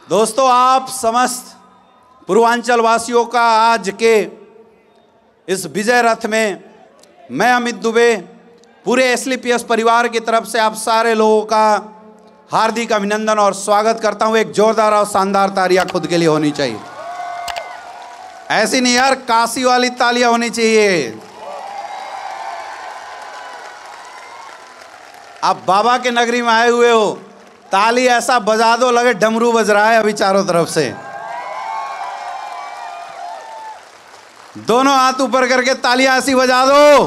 दोस्तों, आप समस्त पूर्वांचल वासियों का आज के इस विजय रथ में मैं अमित दुबे पूरे एसलीपीएस परिवार की तरफ से आप सारे लोगों का हार्दिक अभिनंदन और स्वागत करता हूं। एक जोरदार और शानदार तालियां खुद के लिए होनी चाहिए। ऐसी नहीं यार, काशी वाली तालियां होनी चाहिए। आप बाबा के नगरी में आए हुए हो, ताली ऐसा बजा दो लगे डमरू बज रहा है अभी चारों तरफ से। दोनों हाथ ऊपर करके तालियां ऐसी बजा दो,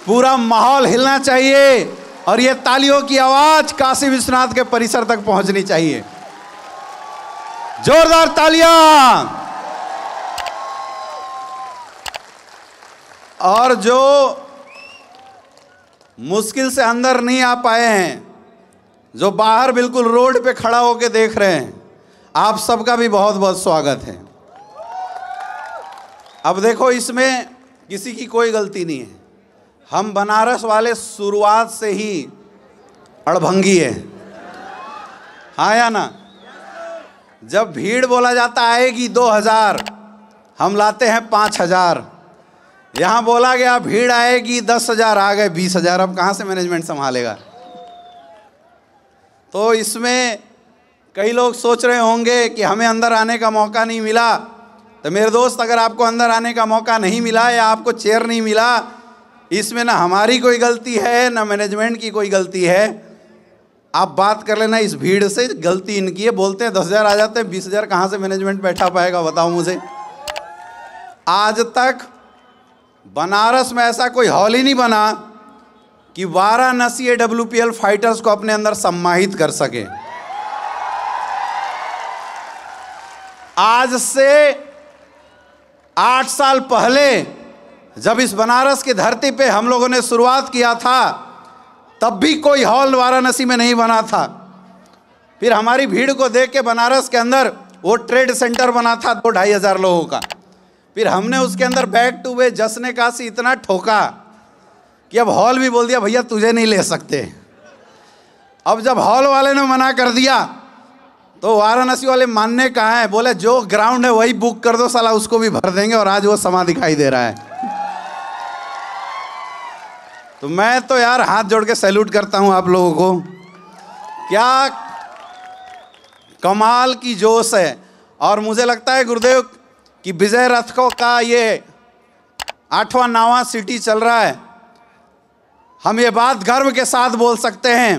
पूरा माहौल हिलना चाहिए और ये तालियों की आवाज काशी विश्वनाथ के परिसर तक पहुंचनी चाहिए। जोरदार तालियां। और जो मुश्किल से अंदर नहीं आ पाए हैं, जो बाहर बिल्कुल रोड पे खड़ा होके देख रहे हैं, आप सबका भी बहुत बहुत स्वागत है। अब देखो, इसमें किसी की कोई गलती नहीं है। हम बनारस वाले शुरुआत से ही अड़भंगी है, हाँ या ना। जब भीड़ बोला जाता आएगी 2000, हम लाते हैं 5000। यहाँ बोला गया भीड़ आएगी 10,000, आ गए 20,000। अब कहाँ से मैनेजमेंट संभालेगा? तो इसमें कई लोग सोच रहे होंगे कि हमें अंदर आने का मौका नहीं मिला। तो मेरे दोस्त, अगर आपको अंदर आने का मौका नहीं मिला या आपको चेयर नहीं मिला, इसमें ना हमारी कोई गलती है ना मैनेजमेंट की कोई गलती है। आप बात कर लेना इस भीड़ से, गलती इनकी है। बोलते हैं 10,000 आ जाते हैं, 20,000 कहाँ से मैनेजमेंट बैठा पाएगा बताओ मुझे। आज तक बनारस में ऐसा कोई हॉल ही नहीं बना कि वाराणसी AWPL फाइटर्स को अपने अंदर सम्मानित कर सके। आज से 8 साल पहले जब इस बनारस की धरती पे हम लोगों ने शुरुआत किया था, तब भी कोई हॉल वाराणसी में नहीं बना था। फिर हमारी भीड़ को देख के बनारस के अंदर वो ट्रेड सेंटर बना था 2-2.5 हज़ार लोगों का। फिर हमने उसके अंदर बैक टू वे जश्न काशी इतना ठोका कि अब हॉल भी बोल दिया भैया तुझे नहीं ले सकते। अब जब हॉल वाले ने मना कर दिया तो वाराणसी वाले मानने कहाँ हैं? बोले जो ग्राउंड है वही बुक कर दो, साला उसको भी भर देंगे। और आज वो समा दिखाई दे रहा है। तो मैं तो यार हाथ जोड़ के सैल्यूट करता हूं आप लोगों को। क्या कमाल की जोश है। और मुझे लगता है गुरुदेव कि विजय रथ का ये 8वां 9वां सिटी चल रहा है। हम ये बात गर्व के साथ बोल सकते हैं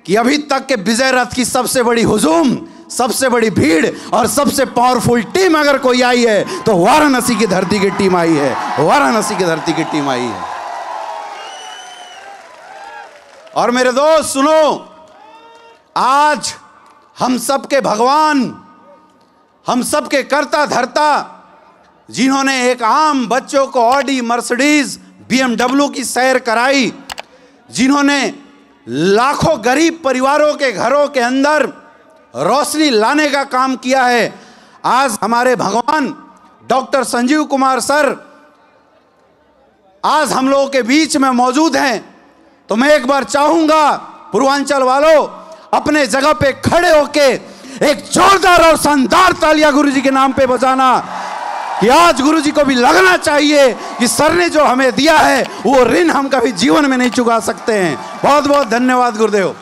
कि अभी तक के विजय रथ की सबसे बड़ी हुजूम, सबसे बड़ी भीड़ और सबसे पावरफुल टीम अगर कोई आई है तो वाराणसी की धरती की टीम आई है। वाराणसी की धरती की टीम आई है। और मेरे दोस्त सुनो, आज हम सबके भगवान, हम सबके कर्ता धर्ता, जिन्होंने एक आम बच्चों को ऑडी, मर्सिडीज, BMW की सैर कराई, जिन्होंने लाखों गरीब परिवारों के घरों के अंदर रोशनी लाने का काम किया है, आज हमारे भगवान डॉक्टर संजीव कुमार सर आज हम लोगों के बीच में मौजूद हैं। तो मैं एक बार चाहूंगा पूर्वांचल वालों, अपने जगह पे खड़े होके एक जोरदार और शानदार तालियां गुरुजी के नाम पे बजाना कि आज गुरुजी को भी लगना चाहिए कि सर ने जो हमें दिया है वो ऋण हम कभी जीवन में नहीं चुका सकते हैं। बहुत बहुत धन्यवाद गुरुदेव।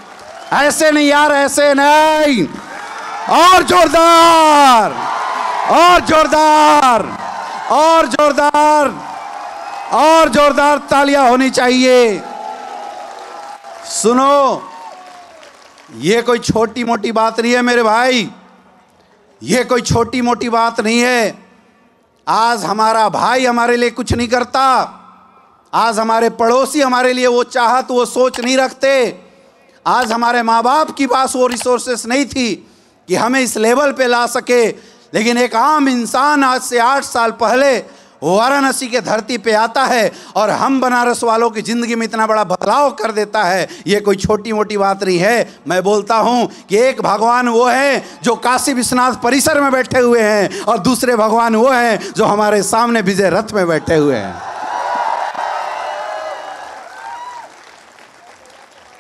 ऐसे नहीं यार, ऐसे नहीं, और जोरदार, और जोरदार, और जोरदार, और जोरदार तालियां होनी चाहिए। सुनो, ये कोई छोटी मोटी बात नहीं है मेरे भाई, ये कोई छोटी मोटी बात नहीं है। आज हमारा भाई हमारे लिए कुछ नहीं करता, आज हमारे पड़ोसी हमारे लिए वो चाहत, वो सोच नहीं रखते। आज हमारे माँ बाप के पास वो रिसोर्सेस नहीं थी कि हमें इस लेवल पे ला सके, लेकिन एक आम इंसान आज से 8 साल पहले वाराणसी के धरती पे आता है और हम बनारस वालों की ज़िंदगी में इतना बड़ा बदलाव कर देता है। ये कोई छोटी मोटी बात नहीं है। मैं बोलता हूँ कि एक भगवान वो है जो काशी विश्वनाथ परिसर में बैठे हुए हैं और दूसरे भगवान वो हैं जो हमारे सामने विजय रथ में बैठे हुए हैं।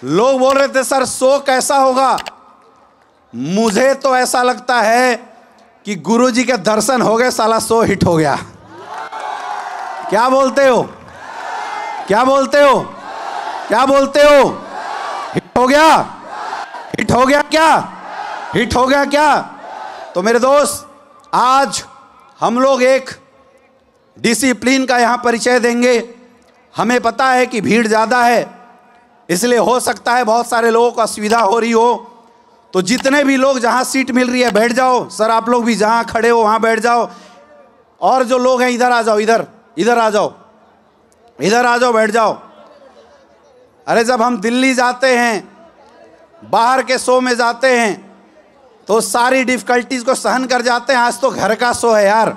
लोग बोल रहे थे सर शो कैसा होगा, मुझे तो ऐसा लगता है कि गुरुजी के दर्शन हो गए, साला 100 हिट हो गया। क्या बोलते हो? क्या बोलते हो? क्या बोलते हो? हिट हो गया? हिट हो गया क्या? हिट हो गया क्या? तो मेरे दोस्त, आज हम लोग एक डिसिप्लिन का यहां परिचय देंगे। हमें पता है कि भीड़ ज़्यादा है, इसलिए हो सकता है बहुत सारे लोगों को असुविधा हो रही हो। तो जितने भी लोग जहां सीट मिल रही है बैठ जाओ। सर आप लोग भी जहां खड़े हो वहां बैठ जाओ। और जो लोग हैं इधर आ जाओ, इधर इधर आ जाओ, इधर आ जाओ, बैठ जाओ। अरे जब हम दिल्ली जाते हैं, बाहर के शो में जाते हैं, तो सारी डिफिकल्टीज को सहन कर जाते हैं। आज तो घर का शो है यार,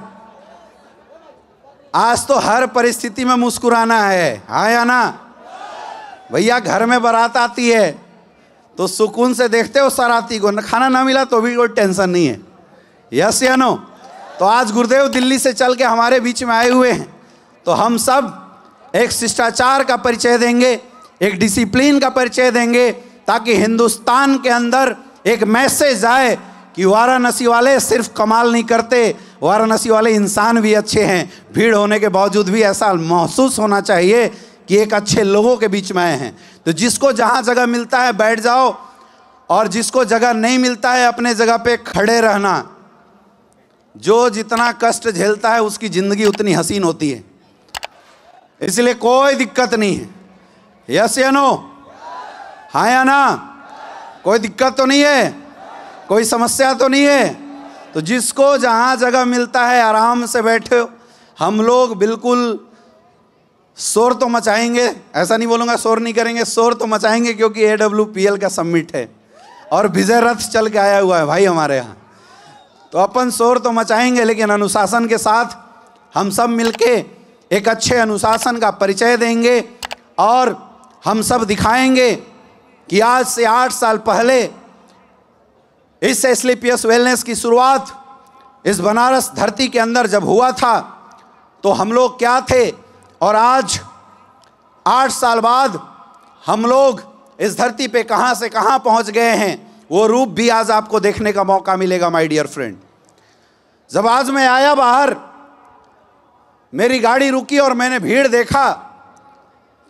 आज तो हर परिस्थिति में मुस्कुराना है, हाँ या ना भैया? घर में बारात आती है तो सुकून से देखते हो सराती को, खाना ना मिला तो भी कोई टेंशन नहीं है, यस या नो? तो आज गुरुदेव दिल्ली से चल के हमारे बीच में आए हुए हैं, तो हम सब एक शिष्टाचार का परिचय देंगे, एक डिसिप्लिन का परिचय देंगे, ताकि हिंदुस्तान के अंदर एक मैसेज आए कि वाराणसी वाले सिर्फ कमाल नहीं करते, वाराणसी वाले इंसान भी अच्छे हैं। भीड़ होने के बावजूद भी ऐसा महसूस होना चाहिए कि एक अच्छे लोगों के बीच में आए हैं। तो जिसको जहाँ जगह मिलता है बैठ जाओ, और जिसको जगह नहीं मिलता है अपने जगह पे खड़े रहना। जो जितना कष्ट झेलता है उसकी ज़िंदगी उतनी हसीन होती है, इसलिए कोई दिक्कत नहीं है, यस या नो? हाँ या ना? कोई दिक्कत तो नहीं है, कोई समस्या तो नहीं है। तो जिसको जहाँ जगह मिलता है आराम से बैठो। हम लोग बिल्कुल शोर तो मचाएंगे, ऐसा नहीं बोलूँगा शोर नहीं करेंगे, शोर तो मचाएंगे, क्योंकि AWPL का समिट है और विजय रथ चल के आया हुआ है भाई हमारे यहाँ। तो अपन शोर तो मचाएंगे, लेकिन अनुशासन के साथ हम सब मिलके एक अच्छे अनुशासन का परिचय देंगे। और हम सब दिखाएंगे कि आज से 8 साल पहले इस एस्क्लेपियस वेलनेस की शुरुआत इस बनारस धरती के अंदर जब हुआ था, तो हम लोग क्या थे, और आज 8 साल बाद हम लोग इस धरती पे कहाँ से कहाँ पहुँच गए हैं, वो रूप भी आज आपको देखने का मौका मिलेगा माय डियर फ्रेंड। जब आज मैं आया बाहर, मेरी गाड़ी रुकी और मैंने भीड़ देखा,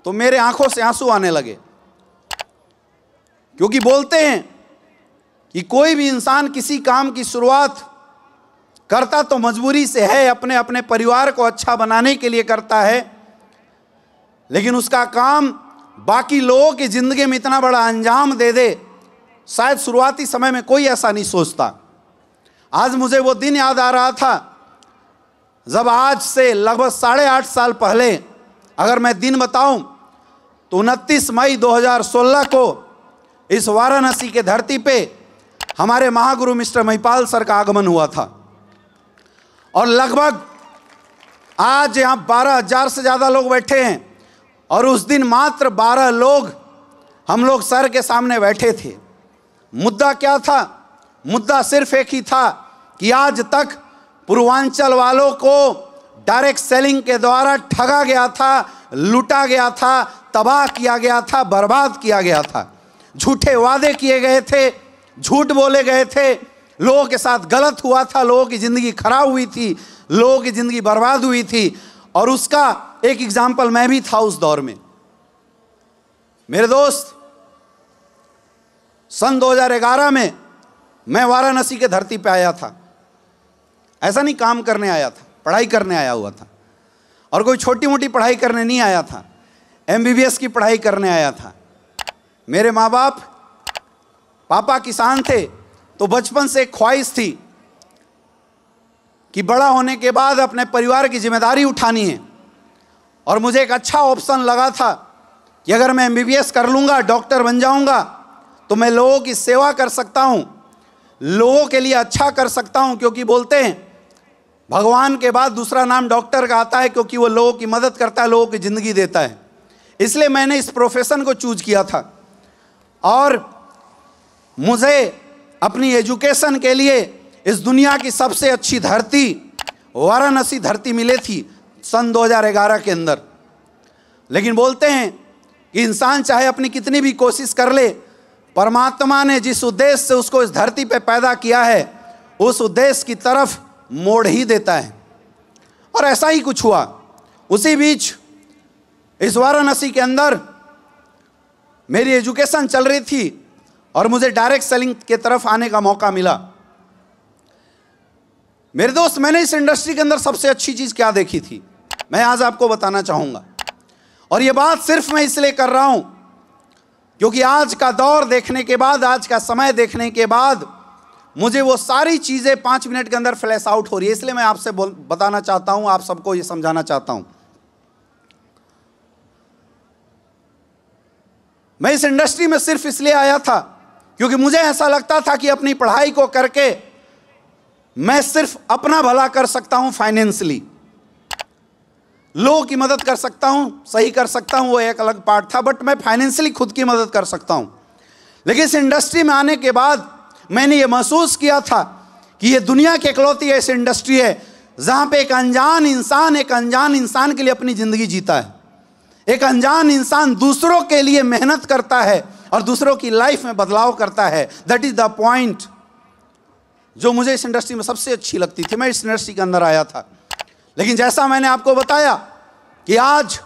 तो मेरे आंखों से आंसू आने लगे। क्योंकि बोलते हैं कि कोई भी इंसान किसी काम की शुरुआत करता तो मजबूरी से है, अपने अपने परिवार को अच्छा बनाने के लिए करता है, लेकिन उसका काम बाकी लोगों की जिंदगी में इतना बड़ा अंजाम दे दे, शायद शुरुआती समय में कोई ऐसा नहीं सोचता। आज मुझे वो दिन याद आ रहा था जब आज से लगभग 8.5 साल पहले, अगर मैं दिन बताऊं तो 29 मई 2016 को इस वाराणसी के धरती पे हमारे महागुरु मिस्टर महिपाल सर का आगमन हुआ था। और लगभग आज यहाँ 12,000 से ज़्यादा लोग बैठे हैं, और उस दिन मात्र 12 लोग हम लोग सर के सामने बैठे थे। मुद्दा क्या था? मुद्दा सिर्फ एक ही था कि आज तक पूर्वांचल वालों को डायरेक्ट सेलिंग के द्वारा ठगा गया था, लूटा गया था, तबाह किया गया था, बर्बाद किया गया था। झूठे वादे किए गए थे, झूठ बोले गए थे, लोगों के साथ गलत हुआ था, लोगों की ज़िंदगी खराब हुई थी, लोगों की ज़िंदगी बर्बाद हुई थी। और उसका एक एग्जाम्पल मैं भी था उस दौर में। मेरे दोस्त, सन 2011 में मैं वाराणसी के धरती पे आया था। ऐसा नहीं काम करने आया था, पढ़ाई करने आया हुआ था, और कोई छोटी मोटी पढ़ाई करने नहीं आया था, MBBS की पढ़ाई करने आया था। मेरे माँ बाप, पापा किसान थे, तो बचपन से एक ख्वाहिश थी कि बड़ा होने के बाद अपने परिवार की जिम्मेदारी उठानी है। और मुझे एक अच्छा ऑप्शन लगा था कि अगर मैं MBBS कर लूँगा, डॉक्टर बन जाऊँगा, तो मैं लोगों की सेवा कर सकता हूँ, लोगों के लिए अच्छा कर सकता हूँ। क्योंकि बोलते हैं भगवान के बाद दूसरा नाम डॉक्टर का आता है, क्योंकि वो लोगों की मदद करता है, लोगों की ज़िंदगी देता है। इसलिए मैंने इस प्रोफेशन को चूज किया था। और मुझे अपनी एजुकेशन के लिए इस दुनिया की सबसे अच्छी धरती वाराणसी धरती मिली थी सन 2011 के अंदर। लेकिन बोलते हैं कि इंसान चाहे अपनी कितनी भी कोशिश कर ले, परमात्मा ने जिस उद्देश्य से उसको इस धरती पे पैदा किया है उस उद्देश्य की तरफ मोड़ ही देता है। और ऐसा ही कुछ हुआ। उसी बीच इस वाराणसी के अंदर मेरी एजुकेशन चल रही थी और मुझे डायरेक्ट सेलिंग के तरफ आने का मौका मिला। मेरे दोस्त, मैंने इस इंडस्ट्री के अंदर सबसे अच्छी चीज क्या देखी थी, मैं आज आपको बताना चाहूंगा। और ये बात सिर्फ मैं इसलिए कर रहा हूं क्योंकि आज का दौर देखने के बाद, आज का समय देखने के बाद मुझे वो सारी चीजें 5 मिनट के अंदर फ्लैश आउट हो रही है। इसलिए मैं आपसे बताना चाहता हूं, आप सबको ये समझाना चाहता हूं। मैं इस इंडस्ट्री में सिर्फ इसलिए आया था क्योंकि मुझे ऐसा लगता था कि अपनी पढ़ाई को करके मैं सिर्फ अपना भला कर सकता हूं, फाइनेंशियली लोगों की मदद कर सकता हूं, सही कर सकता हूं, वो एक अलग पार्ट था, बट मैं फाइनेंशियली खुद की मदद कर सकता हूं। लेकिन इस इंडस्ट्री में आने के बाद मैंने ये महसूस किया था कि ये दुनिया की इकलौती ऐसी इंडस्ट्री है जहां पे एक अनजान इंसान के लिए अपनी जिंदगी जीता है। एक अनजान इंसान दूसरों के लिए मेहनत करता है और दूसरों की लाइफ में बदलाव करता है। दैट इज द पॉइंट जो मुझे इस इंडस्ट्री में सबसे अच्छी लगती थी। मैं इस इंडस्ट्री के अंदर आया था, लेकिन जैसा मैंने आपको बताया कि आज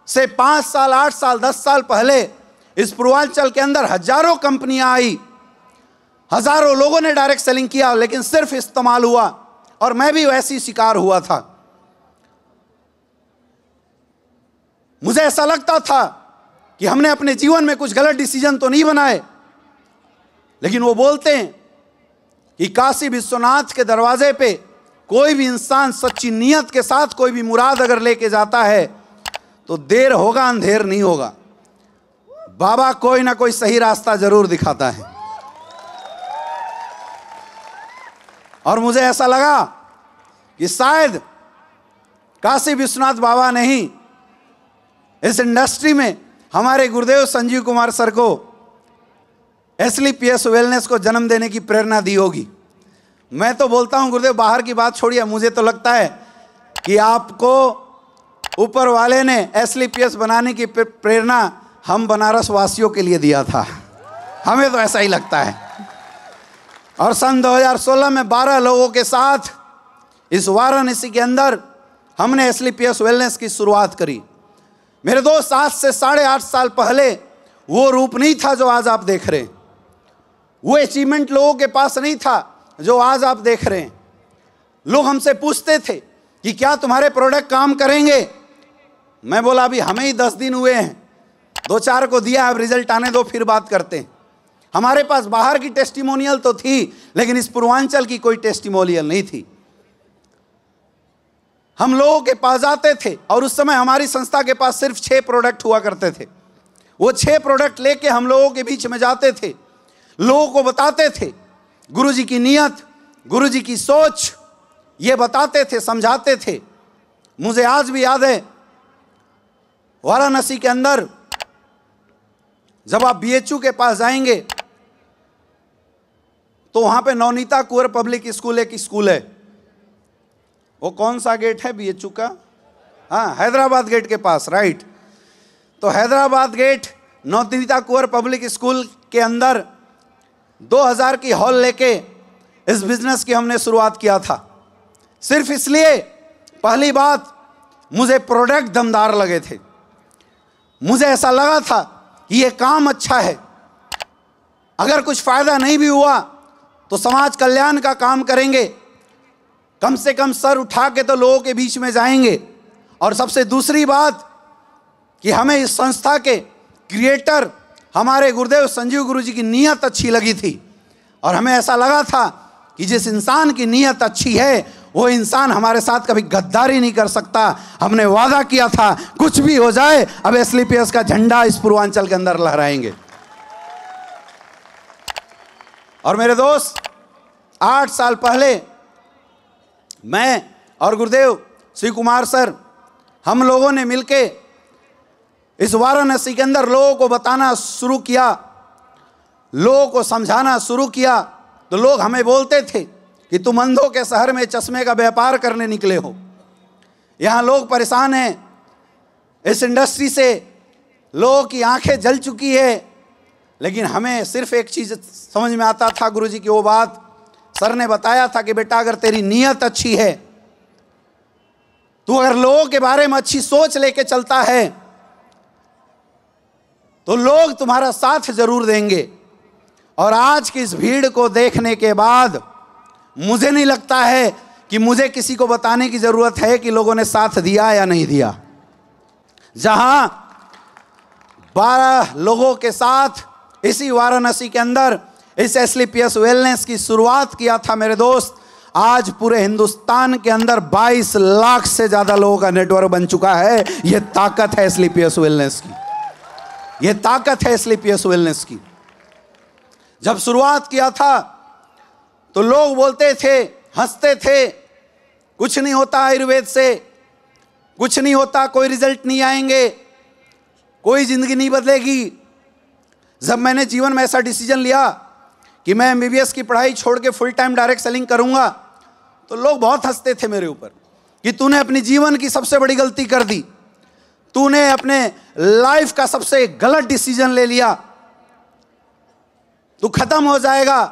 से 5 साल, 8 साल, 10 साल पहले इस पूर्वांचल के अंदर हजारों कंपनियां आई, हजारों लोगों ने डायरेक्ट सेलिंग किया, लेकिन सिर्फ इस्तेमाल हुआ। और मैं भी वैसी शिकार हुआ था। मुझे ऐसा लगता था कि हमने अपने जीवन में कुछ गलत डिसीजन तो नहीं बनाए, लेकिन वो बोलते हैं कि काशी विश्वनाथ के दरवाजे पे कोई भी इंसान सच्ची नीयत के साथ कोई भी मुराद अगर लेके जाता है तो देर होगा अंधेर नहीं होगा। बाबा कोई ना कोई सही रास्ता जरूर दिखाता है। और मुझे ऐसा लगा कि शायद काशी विश्वनाथ बाबा ने ही इस इंडस्ट्री में हमारे गुरुदेव संजीव कुमार सर को SLPS वेलनेस को जन्म देने की प्रेरणा दी होगी। मैं तो बोलता हूं गुरुदेव, बाहर की बात छोड़िए, मुझे तो लगता है कि आपको ऊपर वाले ने SLPS बनाने की प्रेरणा हम बनारस वासियों के लिए दिया था। हमें तो ऐसा ही लगता है। और सन 2016 में 12 लोगों के साथ इस वाराणसी के अंदर हमने SLPS वेलनेस की शुरुआत करी। मेरे दोस्त, आज से 8.5 साल पहले वो रूप नहीं था जो आज आप देख रहे हैं। वो अचीवमेंट लोगों के पास नहीं था जो आज आप देख रहे हैं। लोग हमसे पूछते थे कि क्या तुम्हारे प्रोडक्ट काम करेंगे। मैं बोला अभी हमें ही 10 दिन हुए हैं, 2-4 को दिया, अब रिजल्ट आने दो फिर बात करते हैं। हमारे पास बाहर की टेस्टिमोनियल तो थी, लेकिन इस पूर्वांचल की कोई टेस्टिमोनियल नहीं थी। हम लोगों के पास जाते थे और उस समय हमारी संस्था के पास सिर्फ 6 प्रोडक्ट हुआ करते थे। वो 6 प्रोडक्ट लेके हम लोगों के बीच में जाते थे, लोगों को बताते थे गुरुजी की नीयत, गुरुजी की सोच, ये बताते थे, समझाते थे। मुझे आज भी याद है वाराणसी के अंदर जब आप BHU के पास जाएंगे तो वहां पे नवनीता कुंवर पब्लिक स्कूल एक स्कूल है। वो कौन सा गेट है BHU का? हाँ, हैदराबाद गेट के पास, राइट। तो हैदराबाद गेट नवनीता कुंवर पब्लिक स्कूल के अंदर 2000 की हॉल लेके इस बिजनेस की हमने शुरुआत किया था। सिर्फ इसलिए, पहली बात, मुझे प्रोडक्ट दमदार लगे थे। मुझे ऐसा लगा था कि ये काम अच्छा है, अगर कुछ फायदा नहीं भी हुआ तो समाज कल्याण का काम करेंगे, कम से कम सर उठा के तो लोगों के बीच में जाएंगे। और सबसे दूसरी बात कि हमें इस संस्था के क्रिएटर हमारे गुरुदेव संजीव गुरुजी की नीयत अच्छी लगी थी। और हमें ऐसा लगा था कि जिस इंसान की नीयत अच्छी है वो इंसान हमारे साथ कभी गद्दारी नहीं कर सकता। हमने वादा किया था कुछ भी हो जाए, अब SLPS का झंडा इस पूर्वांचल के अंदर लहराएंगे। और मेरे दोस्त, 8 साल पहले मैं और गुरुदेव श्री कुमार सर, हम लोगों ने मिलके इस वाराणसी के अंदर लोगों को बताना शुरू किया, लोगों को समझाना शुरू किया। तो लोग हमें बोलते थे कि तुम अंधों के शहर में चश्मे का व्यापार करने निकले हो। यहाँ लोग परेशान हैं, इस इंडस्ट्री से लोगों की आंखें जल चुकी है, लेकिन हमें सिर्फ एक चीज़ समझ में आता था, गुरुजी की वो बात सर ने बताया था कि बेटा अगर तेरी नीयत अच्छी है, तू अगर लोगों के बारे में अच्छी सोच लेके चलता है तो लोग तुम्हारा साथ जरूर देंगे। और आज की इस भीड़ को देखने के बाद मुझे नहीं लगता है कि मुझे किसी को बताने की जरूरत है कि लोगों ने साथ दिया या नहीं दिया। जहां 12 लोगों के साथ इसी वाराणसी के अंदर इस एस्क्लेपियस वेलनेस की शुरुआत किया था मेरे दोस्त, आज पूरे हिंदुस्तान के अंदर 22 लाख से ज्यादा लोगों का नेटवर्क बन चुका है। यह ताकत है एस्क्लेपियस वेलनेस की, यह ताकत है एस्क्लेपियस वेलनेस की। जब शुरुआत किया था तो लोग बोलते थे, हंसते थे, कुछ नहीं होता आयुर्वेद से, कुछ नहीं होता, कोई रिजल्ट नहीं आएंगे, कोई जिंदगी नहीं बदलेगी। जब मैंने जीवन में ऐसा डिसीजन लिया कि मैं MBBS की पढ़ाई छोड़ के फुल टाइम डायरेक्ट सेलिंग करूंगा, तो लोग बहुत हंसते थे मेरे ऊपर कि तूने अपनी जीवन की सबसे बड़ी गलती कर दी, तूने अपने लाइफ का सबसे गलत डिसीजन ले लिया, तू खत्म हो जाएगा,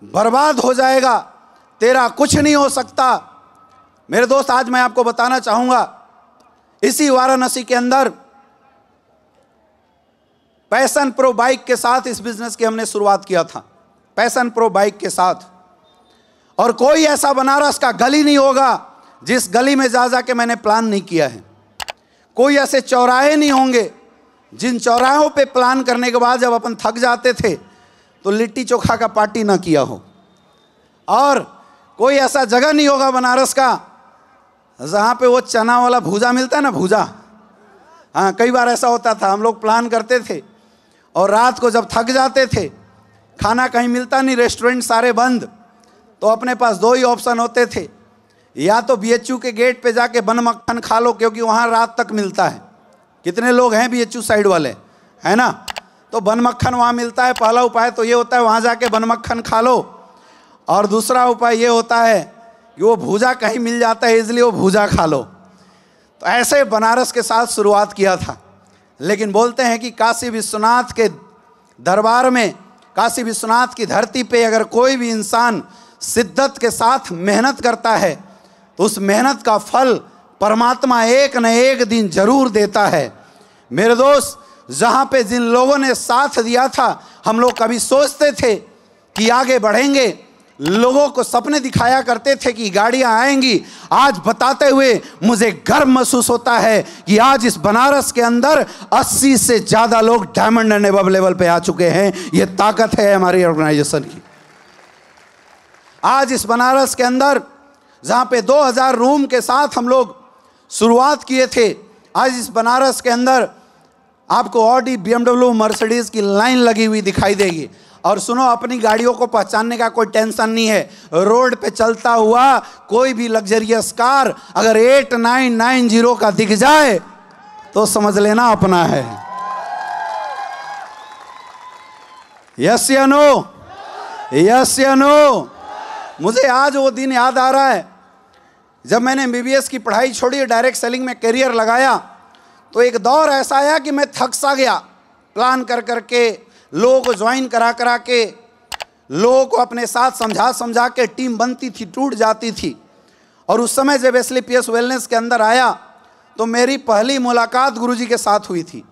बर्बाद हो जाएगा, तेरा कुछ नहीं हो सकता। मेरे दोस्त, आज मैं आपको बताना चाहूंगा, इसी वाराणसी के अंदर पैशन प्रो बाइक के साथ इस बिजनेस की हमने शुरुआत किया था, पैशन प्रो बाइक के साथ। और कोई ऐसा बनारस का गली नहीं होगा जिस गली में जा के मैंने प्लान नहीं किया है। कोई ऐसे चौराहे नहीं होंगे जिन चौराहों पे प्लान करने के बाद जब अपन थक जाते थे तो लिट्टी चोखा का पार्टी ना किया हो। और कोई ऐसा जगह नहीं होगा बनारस का जहाँ पे वो चना वाला भूजा मिलता है ना, भूजा। हाँ, कई बार ऐसा होता था, हम लोग प्लान करते थे और रात को जब थक जाते थे, खाना कहीं मिलता नहीं, रेस्टोरेंट सारे बंद, तो अपने पास 2 ही ऑप्शन होते थे, या तो BHU के गेट पे जाके बन मक्खन खा लो क्योंकि वहाँ रात तक मिलता है। कितने लोग हैं BHU साइड वाले, है ना? तो बन मक्खन वहाँ मिलता है। पहला उपाय तो ये होता है वहाँ जाके बन मक्खन खा लो, और दूसरा उपाय ये होता है कि वो भूजा कहीं मिल जाता है इसलिए वो भूजा खा लो। तो ऐसे बनारस के साथ शुरुआत किया था। लेकिन बोलते हैं कि काशी विश्वनाथ के दरबार में, काशी विश्वनाथ की धरती पे अगर कोई भी इंसान शिद्दत के साथ मेहनत करता है तो उस मेहनत का फल परमात्मा एक न एक दिन जरूर देता है। मेरे दोस्त, जहाँ पे जिन लोगों ने साथ दिया था, हम लोग कभी सोचते थे कि आगे बढ़ेंगे, लोगों को सपने दिखाया करते थे कि गाड़ियां आएंगी। आज बताते हुए मुझे गर्व महसूस होता है कि आज इस बनारस के अंदर 80 से ज्यादा लोग डायमंड एंड अबव लेवल पे आ चुके हैं। ये ताकत है हमारी ऑर्गेनाइजेशन की। आज इस बनारस के अंदर जहां पे 2000 रूम के साथ हम लोग शुरुआत किए थे, आज इस बनारस के अंदर आपको ऑडी, BMW, मर्सिडीज की लाइन लगी हुई दिखाई देगी। और सुनो, अपनी गाड़ियों को पहचानने का कोई टेंशन नहीं है। रोड पे चलता हुआ कोई भी लग्जरियस कार अगर 8990 का दिख जाए तो समझ लेना अपना है। यस या नो? यस या नो? मुझे आज वो दिन याद आ रहा है जब मैंने MBBS की पढ़ाई छोड़ी, डायरेक्ट सेलिंग में करियर लगाया, तो एक दौर ऐसा आया कि मैं थक सा गया। प्लान कर करके, लोगों को ज्वाइन करा के, लोगों को अपने साथ समझा के टीम बनती थी, टूट जाती थी। और उस समय जब एस्क्लेपियस वेलनेस के अंदर आया तो मेरी पहली मुलाकात गुरुजी के साथ हुई थी।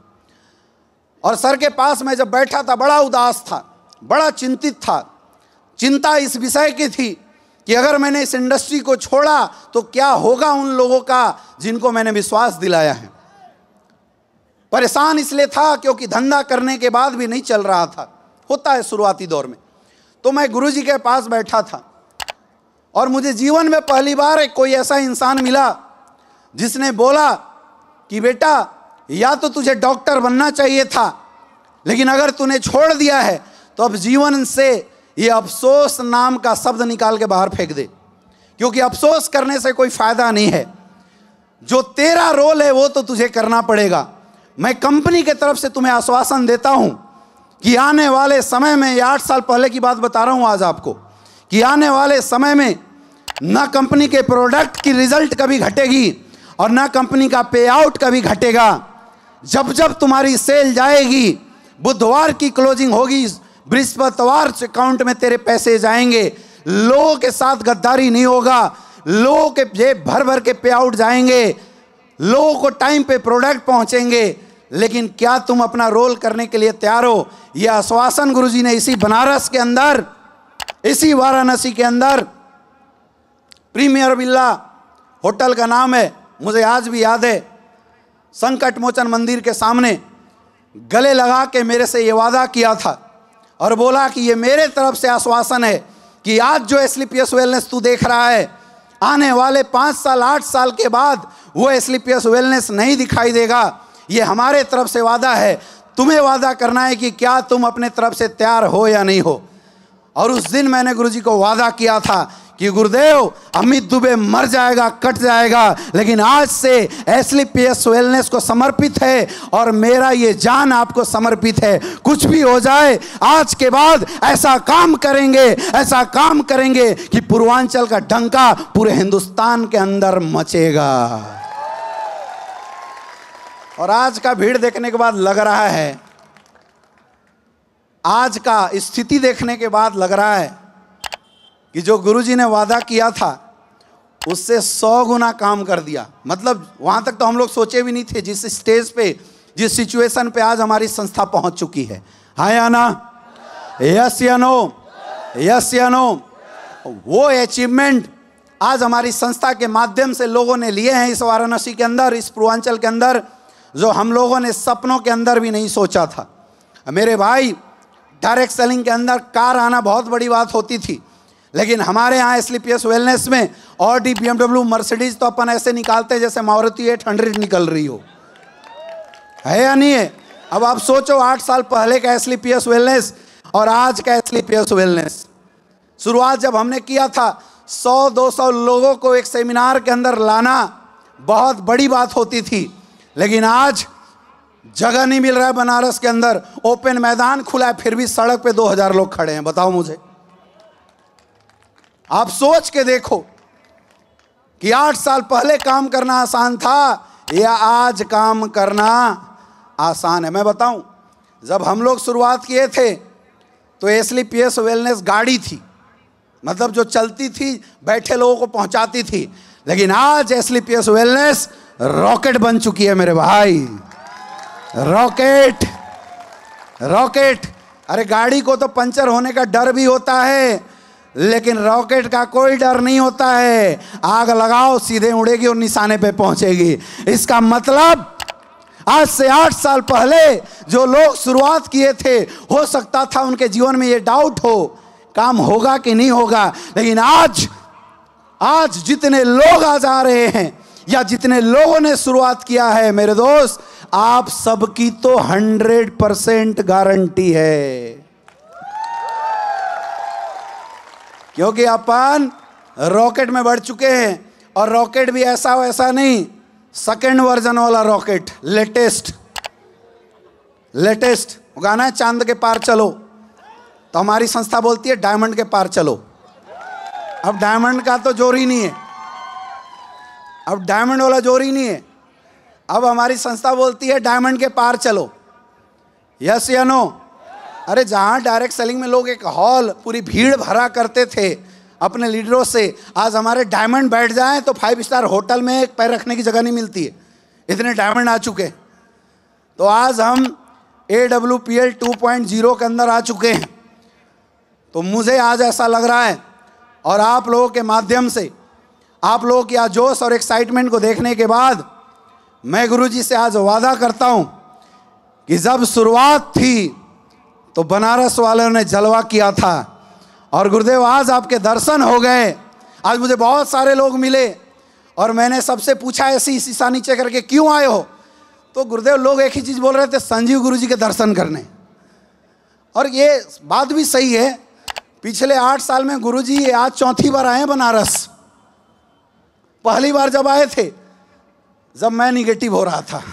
और सर के पास मैं जब बैठा था, बड़ा उदास था, बड़ा चिंतित था। चिंता इस विषय की थी कि अगर मैंने इस इंडस्ट्री को छोड़ा तो क्या होगा उन लोगों का जिनको मैंने विश्वास दिलाया है। परेशान इसलिए था क्योंकि धंधा करने के बाद भी नहीं चल रहा था, होता है शुरुआती दौर में। तो मैं गुरुजी के पास बैठा था और मुझे जीवन में पहली बार एक कोई ऐसा इंसान मिला जिसने बोला कि बेटा, या तो तुझे डॉक्टर बनना चाहिए था, लेकिन अगर तूने छोड़ दिया है तो अब जीवन से ये अफसोस नाम का शब्द निकाल के बाहर फेंक दे, क्योंकि अफसोस करने से कोई फायदा नहीं है। जो तेरा रोल है वो तो तुझे करना पड़ेगा। मैं कंपनी के तरफ से तुम्हें आश्वासन देता हूं कि आने वाले समय में, ये 8 साल पहले की बात बता रहा हूं आज आपको, कि आने वाले समय में ना कंपनी के प्रोडक्ट की रिजल्ट कभी घटेगी और ना कंपनी का पे आउट कभी घटेगा। जब जब तुम्हारी सेल जाएगी, बुधवार की क्लोजिंग होगी, बृहस्पतिवार से अकाउंट में तेरे पैसे जाएंगे। लोगों के साथ गद्दारी नहीं होगा, लोगों के जेब भर भर के पे आउट जाएंगे, लोगों को टाइम पे प्रोडक्ट पहुंचेंगे। लेकिन क्या तुम अपना रोल करने के लिए तैयार हो? यह आश्वासन गुरुजी ने इसी बनारस के अंदर, इसी वाराणसी के अंदर, प्रीमियर विला होटल का नाम है, मुझे आज भी याद है, संकट मोचन मंदिर के सामने गले लगा के मेरे से ये वादा किया था और बोला कि ये मेरे तरफ से आश्वासन है कि आज जो एस्क्लेपियस वेलनेस तू देख रहा है, आने वाले 5 साल 8 साल के बाद वो एस्क्लेपियस वेलनेस नहीं दिखाई देगा। ये हमारे तरफ से वादा है। तुम्हें वादा करना है कि क्या तुम अपने तरफ से तैयार हो या नहीं हो। और उस दिन मैंने गुरुजी को वादा किया था कि गुरुदेव, अमित दुबे मर जाएगा, कट जाएगा, लेकिन आज से एस्क्लेपियस वेलनेस को समर्पित है और मेरा ये जान आपको समर्पित है। कुछ भी हो जाए, आज के बाद ऐसा काम करेंगे, ऐसा काम करेंगे कि पूर्वांचल का डंका पूरे हिंदुस्तान के अंदर मचेगा। और आज का भीड़ देखने के बाद लग रहा है, आज का स्थिति देखने के बाद लग रहा है कि जो गुरुजी ने वादा किया था उससे 100 गुना काम कर दिया। मतलब वहां तक तो हम लोग सोचे भी नहीं थे, जिस स्टेज पे, जिस सिचुएशन पे आज हमारी संस्था पहुंच चुकी है। हाँ या ना? यस या नो? यस या नो? वो अचीवमेंट आज हमारी संस्था के माध्यम से लोगों ने लिए हैं इस वाराणसी के अंदर, इस पूर्वांचल के अंदर, जो हम लोगों ने सपनों के अंदर भी नहीं सोचा था। मेरे भाई, डायरेक्ट सेलिंग के अंदर कार आना बहुत बड़ी बात होती थी, लेकिन हमारे यहाँ एस्क्लेपियस वेलनेस में ऑडी, BMW, मर्सिडीज तो अपन ऐसे निकालते हैं जैसे मारुति 800 निकल रही हो। है या नहीं है? अब आप सोचो, 8 साल पहले का एस्क्लेपियस वेलनेस और आज का एस्क्लेपियस वेलनेस। शुरुआत जब हमने किया था, 100-200 लोगों को एक सेमिनार के अंदर लाना बहुत बड़ी बात होती थी, लेकिन आज जगह नहीं मिल रहा है बनारस के अंदर। ओपन मैदान खुला है, फिर भी सड़क पे 2000 लोग खड़े हैं। बताओ मुझे, आप सोच के देखो कि 8 साल पहले काम करना आसान था या आज काम करना आसान है। मैं बताऊं, जब हम लोग शुरुआत किए थे तो एस्क्लेपियस वेलनेस गाड़ी थी, मतलब जो चलती थी, बैठे लोगों को पहुंचाती थी। लेकिन आज एस्क्लेपियस वेलनेस रॉकेट बन चुकी है मेरे भाई। Rocket, rocket. अरे गाड़ी को तो पंचर होने का डर भी होता है, लेकिन रॉकेट का कोई डर नहीं होता है। आग लगाओ, सीधे उड़ेगी और निशाने पे पहुंचेगी। इसका मतलब आज से 8 साल पहले जो लोग शुरुआत किए थे, हो सकता था उनके जीवन में ये डाउट हो, काम होगा कि नहीं होगा। लेकिन आज जितने लोग आज आ रहे हैं या जितने लोगों ने शुरुआत किया है, मेरे दोस्त, आप सबकी तो 100% गारंटी है, क्योंकि अपन रॉकेट में बढ़ चुके हैं। और रॉकेट भी ऐसा वैसा नहीं, सेकंड वर्जन वाला रॉकेट, लेटेस्ट गाना है, चांद के पार चलो। तो हमारी संस्था बोलती है डायमंड के पार चलो। अब डायमंड का तो जोर ही नहीं है, अब डायमंड वाला जोर ही नहीं है। अब हमारी संस्था बोलती है डायमंड के पार चलो। यस या नो? अरे जहाँ डायरेक्ट सेलिंग में लोग एक हॉल पूरी भीड़ भरा करते थे अपने लीडरों से, आज हमारे डायमंड बैठ जाएं तो 5 स्टार होटल में एक पैर रखने की जगह नहीं मिलती है, इतने डायमंड आ चुके। तो आज हम AWPL 2.0 के अंदर आ चुके हैं। तो मुझे आज ऐसा लग रहा है, और आप लोगों के माध्यम से, आप लोगों की आज जोश और एक्साइटमेंट को देखने के बाद, मैं गुरुजी से आज वादा करता हूं कि जब शुरुआत थी तो बनारस वालों ने जलवा किया था, और गुरुदेव आज आपके दर्शन हो गए। आज मुझे बहुत सारे लोग मिले और मैंने सबसे पूछा ऐसी शीशा नीचे करके, क्यों आए हो? तो गुरुदेव लोग एक ही चीज़ बोल रहे थे, संजीव गुरुजी के दर्शन करने। और ये बात भी सही है, पिछले 8 साल में गुरुजी आज 4थी बार आए हैं बनारस। पहली बार जब आए थे जब मैं निगेटिव हो रहा था,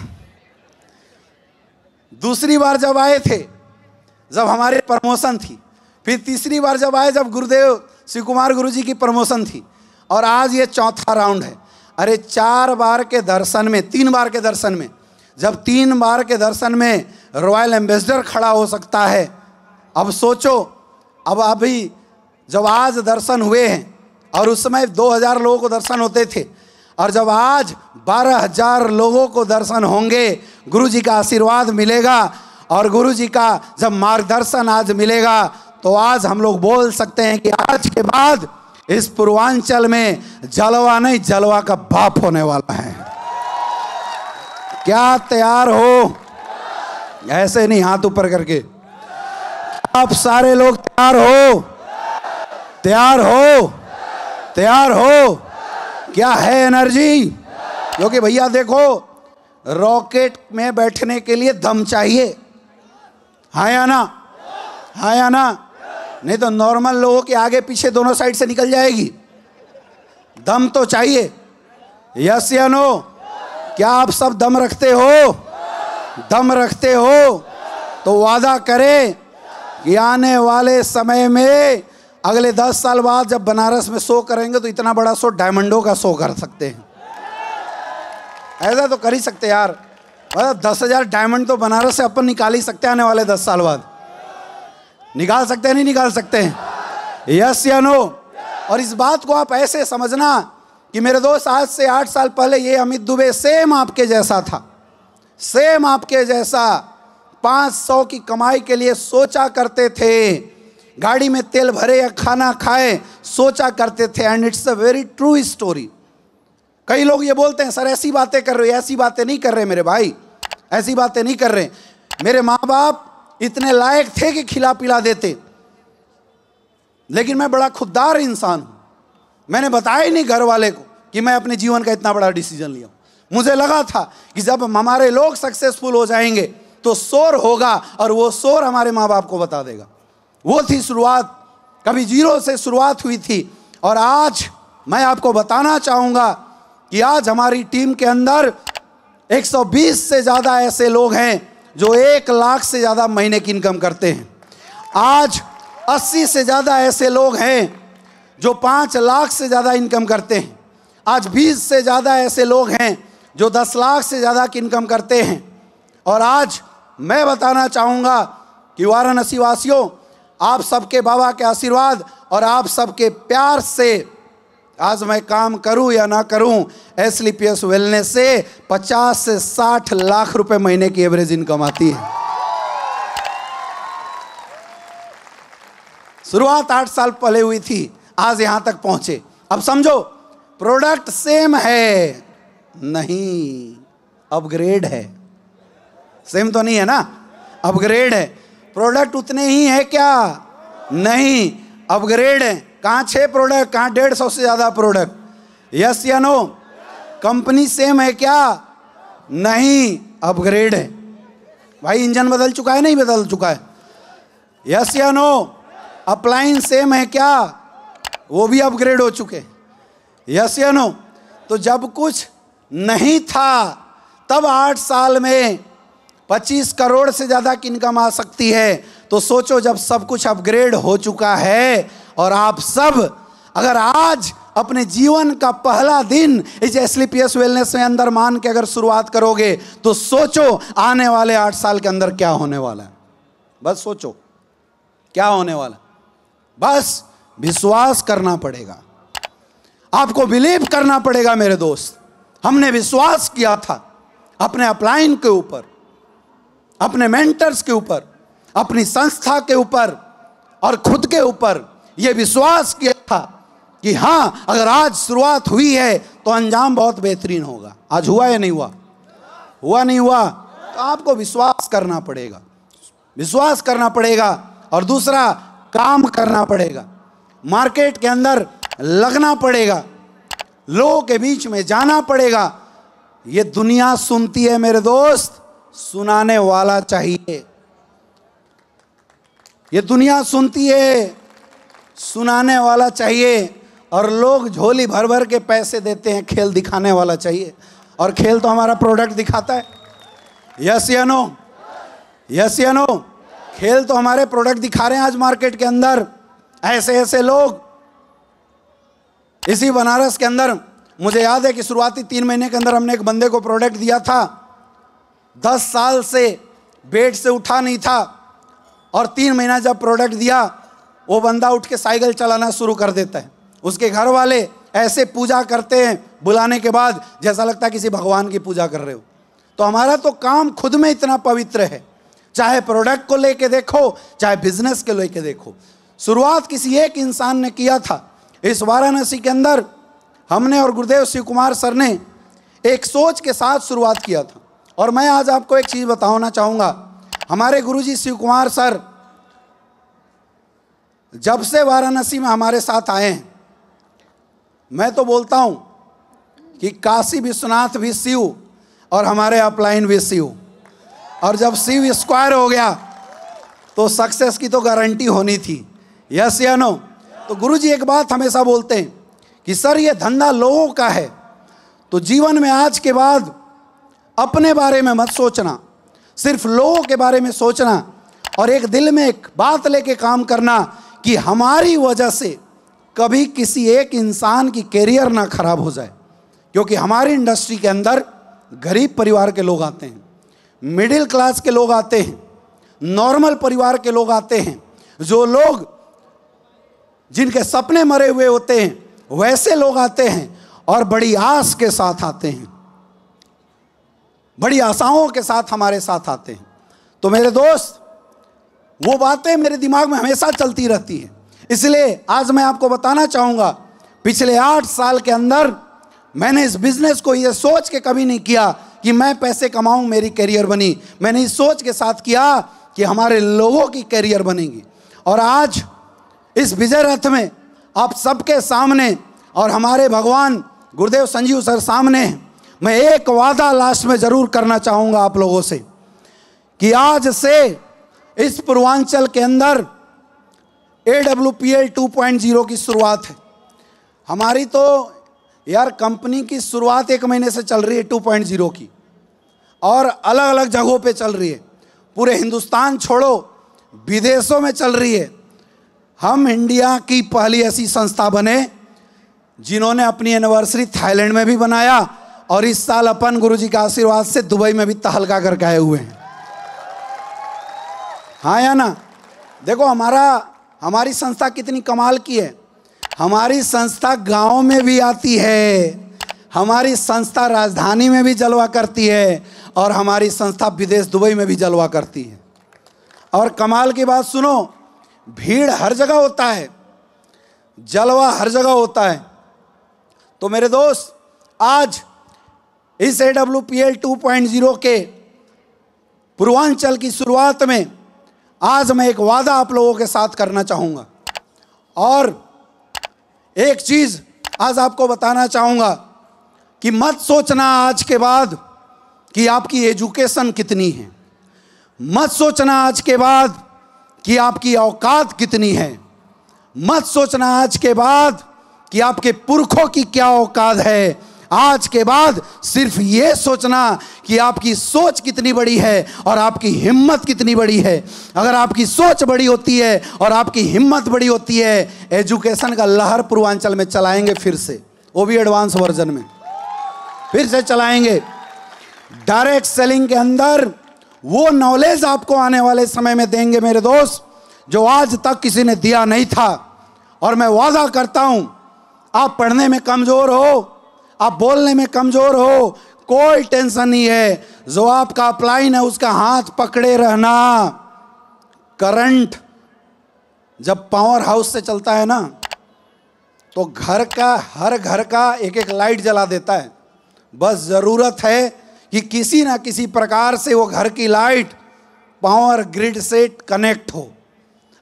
दूसरी बार जब आए थे जब हमारी प्रमोशन थी, फिर तीसरी बार जब आए जब गुरुदेव शिव कुमार गुरुजी की प्रमोशन थी, और आज ये 4था राउंड है। अरे 4 बार के दर्शन में, 3 बार के दर्शन में जब 3 बार के दर्शन में रॉयल एम्बेसडर खड़ा हो सकता है, अब सोचो, अब अभी जब आज दर्शन हुए हैं और उस समय 2000 लोगों को दर्शन होते थे, और जब आज 12,000 लोगों को दर्शन होंगे, गुरु जी का आशीर्वाद मिलेगा और गुरु जी का जब मार्गदर्शन आज मिलेगा, तो आज हम लोग बोल सकते हैं कि आज के बाद इस पूर्वांचल में जलवा नहीं, जलवा का बाप होने वाला है। क्या तैयार हो? ऐसे नहीं, हाथ ऊपर करके। आप सारे लोग तैयार हो? तैयार हो? तैयार हो? क्या है एनर्जी? क्योंकि भैया देखो, रॉकेट में बैठने के लिए दम चाहिए, हाँ या ना? हाँ या ना? नहीं तो नॉर्मल लोगों के आगे पीछे दोनों साइड से निकल जाएगी। दम तो चाहिए। यस या नो? क्या आप सब दम रखते हो? दम रखते हो तो वादा करें कि आने वाले समय में अगले 10 साल बाद जब बनारस में शो करेंगे तो इतना बड़ा शो डायमंडों का शो कर सकते हैं। ऐसा तो कर ही सकते यार, मतलब 10,000 डायमंड तो बनारस से अपन निकाल ही सकते हैं आने वाले 10 साल बाद। निकाल सकते हैं, नहीं निकाल सकते हैं? यस या नो? और इस बात को आप ऐसे समझना कि मेरे दोस्त, आज से 8 साल पहले ये अमित दुबे सेम आपके जैसा था, सेम आपके जैसा 500 की कमाई के लिए सोचा करते थे, गाड़ी में तेल भरे या खाना खाए सोचा करते थे। And it's a very true story. कई लोग ये बोलते हैं, सर ऐसी बातें कर रहे हो। ऐसी बातें नहीं कर रहे मेरे भाई, ऐसी बातें नहीं कर रहे। मेरे माँ बाप इतने लायक थे कि खिला पिला देते, लेकिन मैं बड़ा खुददार इंसान हूं। मैंने बताया ही नहीं घर वाले को कि मैं अपने जीवन का इतना बड़ा डिसीजन लिया। मुझे लगा था कि जब हमारे लोग सक्सेसफुल हो जाएंगे तो शोर होगा, और वो शोर हमारे माँ बाप को बता देगा। वो थी शुरुआत, कभी 0 से शुरुआत हुई थी। और आज मैं आपको बताना चाहूँगा कि आज हमारी टीम के अंदर 120 से ज़्यादा ऐसे लोग हैं जो 1 लाख से ज़्यादा महीने की इनकम करते हैं। आज 80 से ज़्यादा ऐसे लोग हैं जो 5 लाख से ज़्यादा इनकम करते हैं। आज 20 से ज़्यादा ऐसे लोग हैं जो 10 लाख से ज़्यादा की इनकम करते हैं। और आज मैं बताना चाहूँगा कि वाराणसी वासियों, आप सबके बाबा के आशीर्वाद और आप सबके प्यार से आज मैं काम करूं या ना करूं, एसलीपीएस वेलनेस से 50 से 60 लाख रुपए महीने की एवरेज इनकम आती है। शुरुआत 8 साल पहले हुई थी, आज यहां तक पहुंचे। अब समझो, प्रोडक्ट सेम है नहीं, अपग्रेड है। सेम तो नहीं है ना, अपग्रेड है। प्रोडक्ट उतने ही है क्या? नहीं, अपग्रेड है। कहाँ 6 प्रोडक्ट, कहाँ 150 से ज़्यादा प्रोडक्ट। यस या नो? कंपनी सेम है क्या? नहीं, अपग्रेड है। भाई इंजन बदल चुका है, नहीं बदल चुका है? यस या नो? अप्लायंस सेम है क्या? वो भी अपग्रेड हो चुके। यस या नो? तो जब कुछ नहीं था तब 8 साल में 25 करोड़ से ज़्यादा की इनकम आ सकती है। तो सोचो, जब सब कुछ अपग्रेड हो चुका है और आप सब अगर आज अपने जीवन का पहला दिन इस एसलीपीएस वेलनेस में अंदर मान के अगर शुरुआत करोगे, तो सोचो आने वाले 8 साल के अंदर क्या होने वाला है। बस सोचो क्या होने वाला। बस विश्वास करना पड़ेगा, आपको बिलीव करना पड़ेगा मेरे दोस्त। हमने विश्वास किया था अपने अपलाइन के ऊपर, अपने मेंटर्स के ऊपर, अपनी संस्था के ऊपर और खुद के ऊपर यह विश्वास किया था कि हाँ, अगर आज शुरुआत हुई है तो अंजाम बहुत बेहतरीन होगा। आज हुआ या नहीं हुआ? हुआ नहीं हुआ? तो आपको विश्वास करना पड़ेगा, विश्वास करना पड़ेगा। और दूसरा, काम करना पड़ेगा, मार्केट के अंदर लगना पड़ेगा, लोगों के बीच में जाना पड़ेगा। ये दुनिया सुनती है मेरे दोस्त, सुनाने वाला चाहिए। ये दुनिया सुनती है, सुनाने वाला चाहिए। और लोग झोली भर भर के पैसे देते हैं, खेल दिखाने वाला चाहिए। और खेल तो हमारा प्रोडक्ट दिखाता है। यस या नो? यस या नो? खेल तो हमारे प्रोडक्ट दिखा रहे हैं आज मार्केट के अंदर। ऐसे ऐसे लोग इसी बनारस के अंदर, मुझे याद है कि शुरुआती 3 महीने के अंदर हमने एक बंदे को प्रोडक्ट दिया था 10 साल से बेड से उठा नहीं था और 3 महीना जब प्रोडक्ट दिया वो बंदा उठ के साइकिल चलाना शुरू कर देता है। उसके घर वाले ऐसे पूजा करते हैं बुलाने के बाद, जैसा लगता है किसी भगवान की पूजा कर रहे हो। तो हमारा तो काम खुद में इतना पवित्र है, चाहे प्रोडक्ट को लेके देखो, चाहे बिजनेस के लेके देखो। शुरुआत किसी एक इंसान ने किया था। इस वाराणसी के अंदर हमने और गुरुदेव शिव कुमार सर ने एक सोच के साथ शुरुआत किया था। और मैं आज आपको एक चीज़ बताना चाहूँगा। हमारे गुरुजी शिव कुमार सर जब से वाराणसी में हमारे साथ आए हैं, मैं तो बोलता हूँ कि काशी विश्वनाथ भी शिव और हमारे अपलाइन भी शिव। और जब शिव स्क्वायर हो गया तो सक्सेस की तो गारंटी होनी थी। यस या नो? तो गुरुजी एक बात हमेशा बोलते हैं कि सर ये धंधा लोगों का है, तो जीवन में आज के बाद अपने बारे में मत सोचना, सिर्फ लोगों के बारे में सोचना और एक दिल में एक बात लेके काम करना कि हमारी वजह से कभी किसी एक इंसान की कैरियर ना खराब हो जाए। क्योंकि हमारी इंडस्ट्री के अंदर गरीब परिवार के लोग आते हैं, मिडिल क्लास के लोग आते हैं, नॉर्मल परिवार के लोग आते हैं, जो लोग जिनके सपने मरे हुए होते हैं वैसे लोग आते हैं और बड़ी आस के साथ आते हैं, बड़ी आशाओं के साथ हमारे साथ आते हैं। तो मेरे दोस्त, वो बातें मेरे दिमाग में हमेशा चलती रहती हैं। इसलिए आज मैं आपको बताना चाहूँगा, पिछले 8 साल के अंदर मैंने इस बिज़नेस को ये सोच के कभी नहीं किया कि मैं पैसे कमाऊँ, मेरी कैरियर बनी। मैंने इस सोच के साथ किया कि हमारे लोगों की कैरियर बनेगी। और आज इस विजय रथ में आप सबके सामने और हमारे भगवान गुरुदेव संजीव सर सामने मैं एक वादा लास्ट में ज़रूर करना चाहूँगा आप लोगों से कि आज से इस पूर्वांचल के अंदर AWPL 2.0 की शुरुआत है। हमारी तो यार कंपनी की शुरुआत 1 महीने से चल रही है 2.0 की, और अलग अलग जगहों पे चल रही है। पूरे हिंदुस्तान छोड़ो, विदेशों में चल रही है। हम इंडिया की पहली ऐसी संस्था बने जिन्होंने अपनी एनिवर्सरी थाईलैंड में भी बनाया, और इस साल अपन गुरुजी का आशीर्वाद से दुबई में भी तहलका करके आए हुए हैं। हाँ या ना? देखो हमारी संस्था कितनी कमाल की है। हमारी संस्था गांव में भी आती है, हमारी संस्था राजधानी में भी जलवा करती है, और हमारी संस्था विदेश दुबई में भी जलवा करती है। और कमाल की बात सुनो, भीड़ हर जगह होता है, जलवा हर जगह होता है। तो मेरे दोस्त, आज इस AWPL 2.0 के पूर्वांचल की शुरुआत में आज मैं एक वादा आप लोगों के साथ करना चाहूँगा, और एक चीज़ आज आपको बताना चाहूँगा कि मत सोचना आज के बाद कि आपकी एजुकेशन कितनी है, मत सोचना आज के बाद कि आपकी औकात कितनी है, मत सोचना आज के बाद कि आपके पुरखों की क्या औकात है। आज के बाद सिर्फ ये सोचना कि आपकी सोच कितनी बड़ी है और आपकी हिम्मत कितनी बड़ी है। अगर आपकी सोच बड़ी होती है और आपकी हिम्मत बड़ी होती है, एजुकेशन का लहर पूर्वांचल में चलाएंगे फिर से, वो भी एडवांस वर्जन में फिर से चलाएंगे। डायरेक्ट सेलिंग के अंदर वो नॉलेज आपको आने वाले समय में देंगे मेरे दोस्त, जो आज तक किसी ने दिया नहीं था। और मैं वादा करता हूं, आप पढ़ने में कमज़ोर हो, आप बोलने में कमज़ोर हो, कोई टेंशन नहीं है। जो आपका अपलाइन है उसका हाथ पकड़े रहना। करंट जब पावर हाउस से चलता है ना, तो हर घर का एक एक लाइट जला देता है। बस ज़रूरत है कि किसी ना किसी प्रकार से वो घर की लाइट पावर ग्रिड से कनेक्ट हो।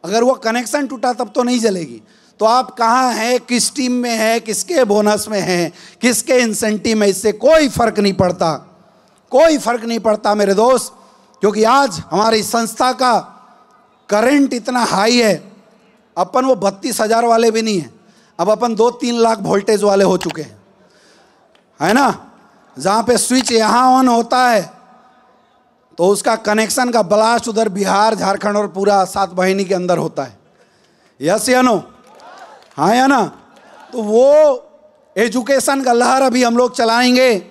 अगर वो कनेक्शन टूटा तब तो नहीं जलेगी। तो आप कहाँ हैं, किस टीम में हैं, किसके बोनस में हैं, किसके इंसेंटिव में, इससे कोई फ़र्क नहीं पड़ता, कोई फ़र्क नहीं पड़ता मेरे दोस्त। क्योंकि आज हमारी संस्था का करंट इतना हाई है, अपन वो 32,000 वाले भी नहीं हैं, अब अपन 2-3 लाख वोल्टेज वाले हो चुके हैं, है ना। जहाँ पे स्विच यहाँ ऑन होता है तो उसका कनेक्शन का ब्लास्ट उधर बिहार, झारखंड और पूरा 7 वाहिनी के अंदर होता है। यस या नो? हाँ या ना? तो वो एजुकेशन का लहर अभी हम लोग चलाएंगे।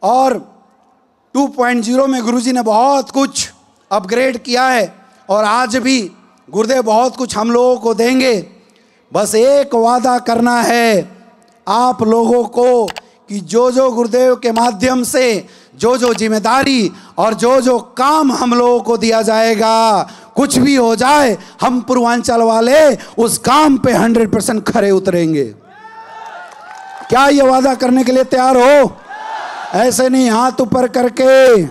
और 2.0 में गुरुजी ने बहुत कुछ अपग्रेड किया है और आज भी गुरुदेव बहुत कुछ हम लोगों को देंगे। बस एक वादा करना है आप लोगों को कि जो जो गुरुदेव के माध्यम से जो जो जिम्मेदारी और जो जो काम हम लोगों को दिया जाएगा, कुछ भी हो जाए, हम पूर्वांचल वाले उस काम पे 100% खरे उतरेंगे। क्या ये वादा करने के लिए तैयार हो? ऐसे नहीं, हाथ ऊपर करके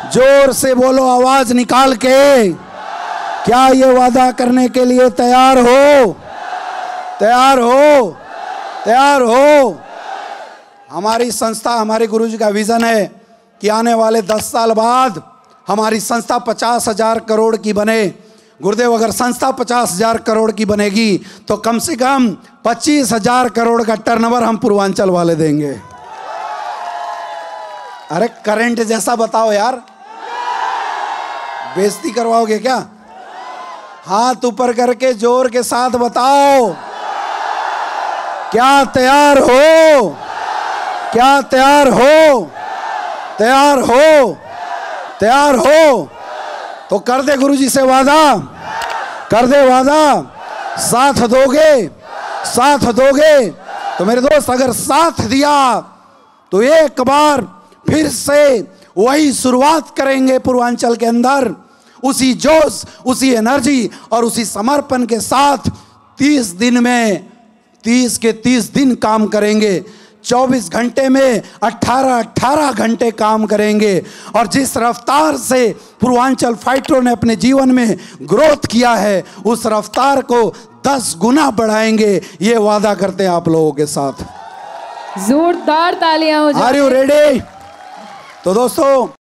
जोर से बोलो, आवाज निकाल के। क्या ये वादा करने के लिए तैयार हो? तैयार हो? तैयार हो? हमारी संस्था, हमारे गुरुजी का विजन है कि आने वाले 10 साल बाद हमारी संस्था 50,000 करोड़ की बने। गुरुदेव, अगर संस्था 50,000 करोड़ की बनेगी तो कम से कम 25,000 करोड़ का टर्नओवर हम पूर्वांचल वाले देंगे। अरे करंट जैसा बताओ यार, बेइज्जती करवाओगे क्या? हाथ ऊपर करके जोर के साथ बताओ, क्या तैयार हो? क्या तैयार हो? तैयार हो? तैयार हो? तो कर दे गुरुजी से वादा, कर दे वादा। साथ दोगे? साथ दोगे? तो मेरे दोस्त, अगर साथ दिया तो एक बार फिर से वही शुरुआत करेंगे पूर्वांचल के अंदर, उसी जोश, उसी एनर्जी और उसी समर्पण के साथ 30 दिन में 30 के 30 दिन काम करेंगे। 24 घंटे में 18 घंटे काम करेंगे। और जिस रफ्तार से पूर्वांचल फाइटरों ने अपने जीवन में ग्रोथ किया है, उस रफ्तार को 10 गुना बढ़ाएंगे। ये वादा करते हैं आप लोगों के साथ। जोरदार तालियां हो जाए। Are you ready? तो दोस्तों,